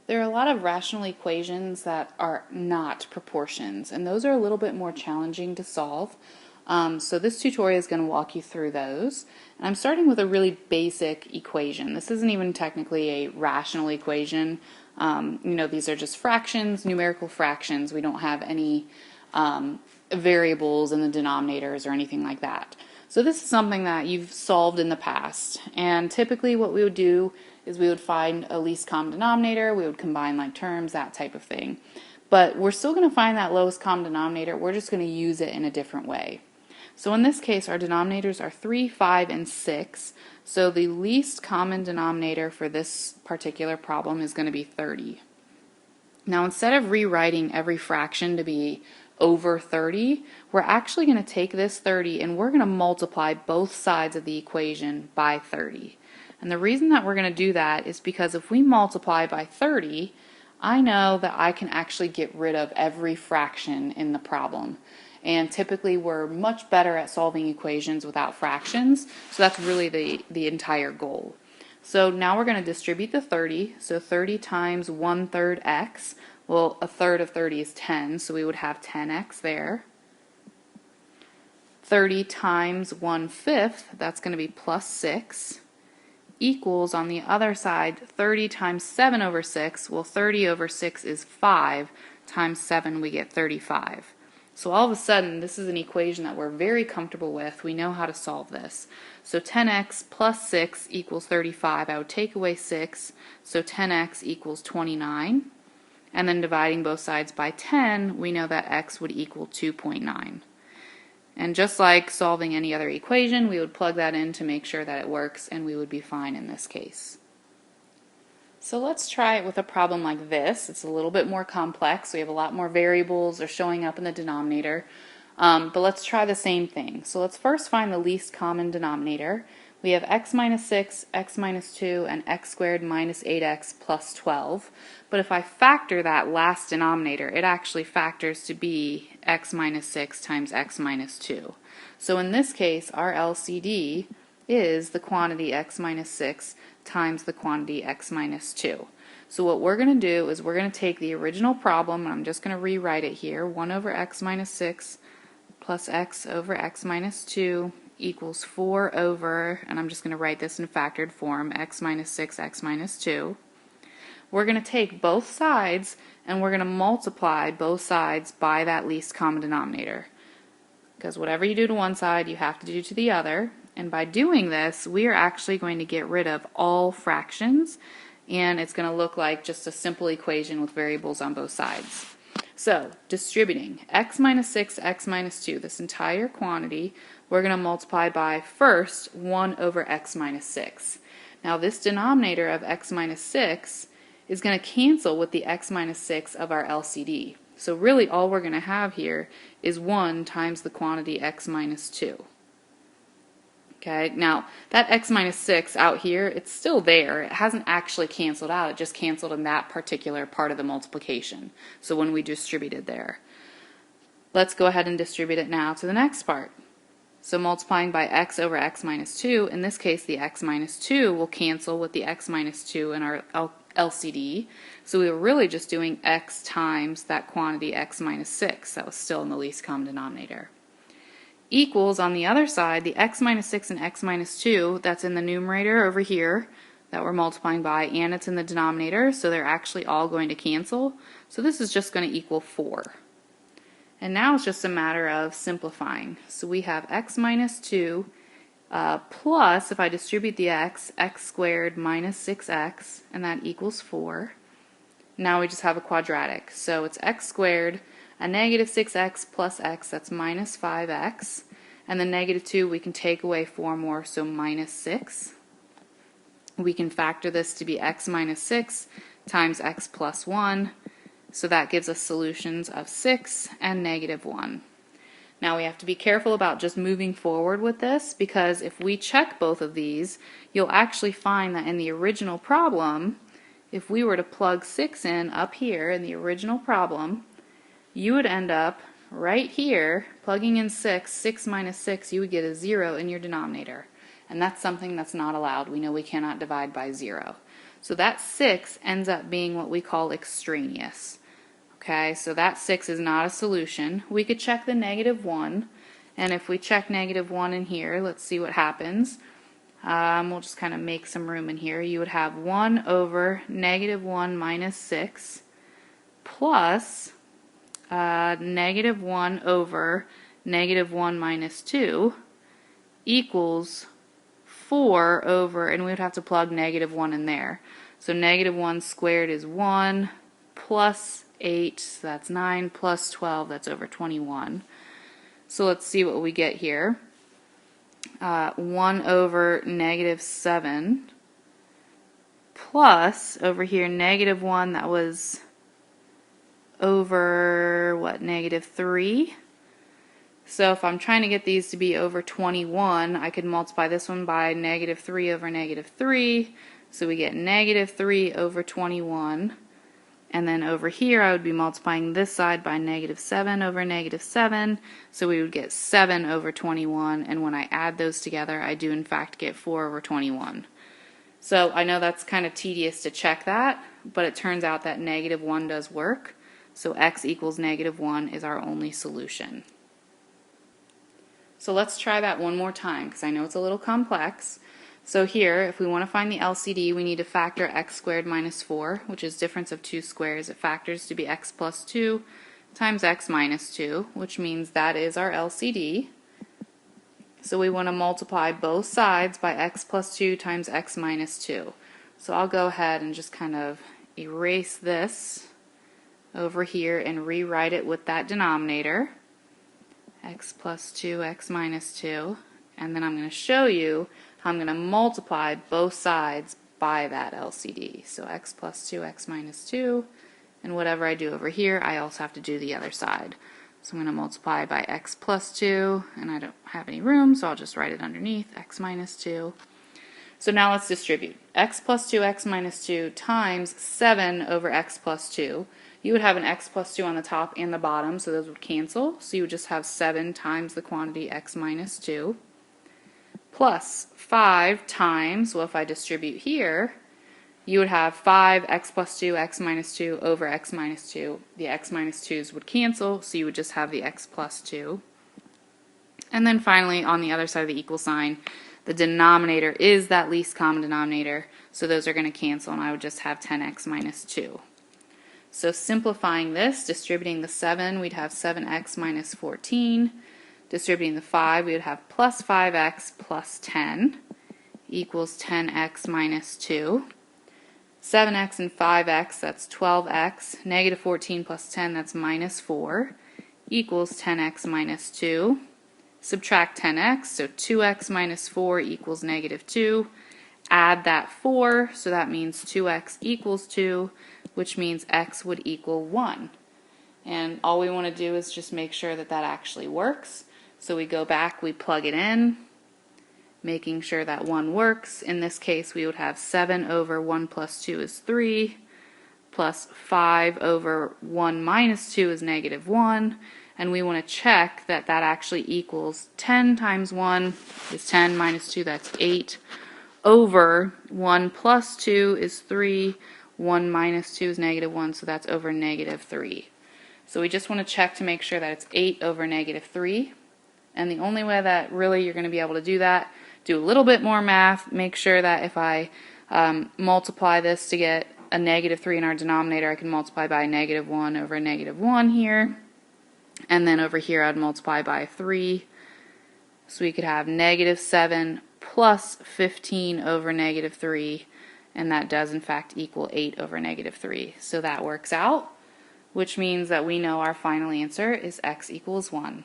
There are a lot of rational equations that are not proportions, and those are a little bit more challenging to solve. So this tutorial is going to walk you through those. And I'm starting with a really basic equation. This isn't even technically a rational equation. These are just fractions, numerical fractions. We don't have any variables in the denominators or anything like that. So this is something that you've solved in the past, and typically what we would do is we would find a least common denominator, we would combine like terms, that type of thing. But we're still going to find that lowest common denominator, we're just going to use it in a different way. So in this case, our denominators are 3, 5, and 6, so the least common denominator for this particular problem is going to be 30. Now instead of rewriting every fraction to be over 30, we're actually going to take this 30 and we're going to multiply both sides of the equation by 30. And the reason that we're going to do that is because if we multiply by 30, I know that I can actually get rid of every fraction in the problem. And typically we're much better at solving equations without fractions, so that's really the entire goal. So now we're going to distribute the 30, so 30 times 1/3 x. Well, a third of 30 is 10, so we would have 10x there. 30 times 1/5, that's going to be plus 6, equals, on the other side, 30 times 7 over 6. Well, 30 over 6 is 5, times 7 we get 35. So all of a sudden, this is an equation that we're very comfortable with. We know how to solve this. So 10x plus 6 equals 35. I would take away 6, so 10x equals 29. And then dividing both sides by 10, we know that x would equal 2.9. And just like solving any other equation, we would plug that in to make sure that it works, and we would be fine in this case. So let's try it with a problem like this. It's a little bit more complex. We have a lot more variables are showing up in the denominator. But let's try the same thing. So let's first find the least common denominator. We have x minus 6, x minus 2, and x squared minus 8x plus 12. But if I factor that last denominator, it actually factors to be x minus 6 times x minus 2. So in this case, our LCD is the quantity x minus 6 times the quantity x minus 2. So what we're going to do is we're going to take the original problem, and I'm just going to rewrite it here, 1 over x minus 6 plus x over x minus 2 equals 4 over, and I'm just going to write this in factored form, x minus 6, x minus 2. We're going to take both sides and we're going to multiply both sides by that least common denominator. Because whatever you do to one side, you have to do to the other. And by doing this, we are actually going to get rid of all fractions, and it's going to look like just a simple equation with variables on both sides. So, distributing x minus 6, x minus 2, this entire quantity, we're going to multiply by, first, 1 over x minus 6. Now this denominator of x minus 6 is going to cancel with the x minus 6 of our LCD. So really all we're going to have here is 1 times the quantity x minus 2. Okay, now that x minus 6 out here, it's still there. It hasn't actually canceled out. It just canceled in that particular part of the multiplication. So when we distributed there. Let's go ahead and distribute it now to the next part. So multiplying by x over x minus 2, in this case the x minus 2 will cancel with the x minus 2 in our LCD. So we were really just doing x times that quantity x minus 6. That was still in the least common denominator. Equals, on the other side, the x minus 6 and x minus 2, that's in the numerator over here that we're multiplying by, and it's in the denominator, so they're actually all going to cancel. So this is just going to equal 4. And now it's just a matter of simplifying. So we have x minus 2 plus, if I distribute the x, x squared minus 6x, and that equals 4. Now we just have a quadratic. So it's x squared, a negative 6x plus x, that's minus 5x. And the negative 2, we can take away 4 more, so minus 6. We can factor this to be x minus 6 times x plus 1. So that gives us solutions of 6 and negative 1. Now we have to be careful about just moving forward with this, because if we check both of these, you'll actually find that in the original problem, if we were to plug 6 in up here in the original problem, you would end up right here plugging in 6, 6 minus 6, you would get a 0 in your denominator. And that's something that's not allowed. We know we cannot divide by 0. So that 6 ends up being what we call extraneous. Okay, so that 6 is not a solution. We could check the -1, and if we check -1 in here, let's see what happens. We'll just kind of make some room in here. You would have 1 over -1 minus 6 plus -1 over -1 minus 2 equals 4 over, and we would have to plug -1 in there. So -1 squared is 1 plus 8, so that's 9, plus 12, that's over 21. So let's see what we get here. 1 over -7 plus, over here, -1, that was over, what, -3? So if I'm trying to get these to be over 21, I could multiply this one by -3 over -3, so we get -3 over 21. And then over here I would be multiplying this side by -7 over -7, so we would get 7 over 21, and when I add those together I do in fact get 4 over 21. So I know that's kind of tedious to check that, but it turns out that -1 does work, so x equals -1 is our only solution. So let's try that one more time because I know it's a little complex. So here, if we want to find the LCD, we need to factor x squared minus 4, which is difference of two squares. It factors to be x plus 2 times x minus 2, which means that is our LCD. So we want to multiply both sides by x plus 2 times x minus 2. So I'll go ahead and just kind of erase this over here and rewrite it with that denominator, x plus 2, x minus 2, and then I'm going to show you how I'm going to multiply both sides by that LCD. So x plus 2, x minus 2, and whatever I do over here, I also have to do the other side. So I'm going to multiply by x plus 2, and I don't have any room, so I'll just write it underneath, x minus 2. So now let's distribute. X plus 2, x minus 2 times 7 over x plus 2. You would have an x plus 2 on the top and the bottom, so those would cancel. So you would just have 7 times the quantity x minus 2. Plus 5 times, well, if I distribute here, you would have 5 x plus 2, x minus 2 over x minus 2. The x minus 2's would cancel, so you would just have the x plus 2. And then finally, on the other side of the equal sign, the denominator is that least common denominator, so those are going to cancel, and I would just have 10x minus 2. So simplifying this, distributing the 7, we'd have 7x minus 14. Distributing the 5, we would have plus 5x plus 10 equals 10x minus 2. 7x and 5x, that's 12x. Negative 14 plus 10, that's minus 4, equals 10x minus 2. Subtract 10x, so 2x minus 4 equals negative 2. Add that 4, so that means 2x equals 2, which means x would equal 1. And all we want to do is just make sure that that actually works. So we go back, we plug it in, making sure that 1 works. In this case, we would have 7 over 1 plus 2 is 3, plus 5 over 1 minus 2 is negative 1, and we want to check that that actually equals 10 times 1 is 10, minus 2, that's 8, over 1 plus 2 is 3, 1 minus 2 is negative 1, so that's over negative 3. So we just want to check to make sure that it's 8 over negative 3. And the only way that really you're going to be able to do that, do a little bit more math, make sure that if I multiply this to get a negative 3 in our denominator, I can multiply by negative 1 over negative 1 here. And then over here I'd multiply by 3. So we could have negative 7 plus 15 over negative 3, and that does in fact equal 8 over negative 3. So that works out, which means that we know our final answer is x equals 1.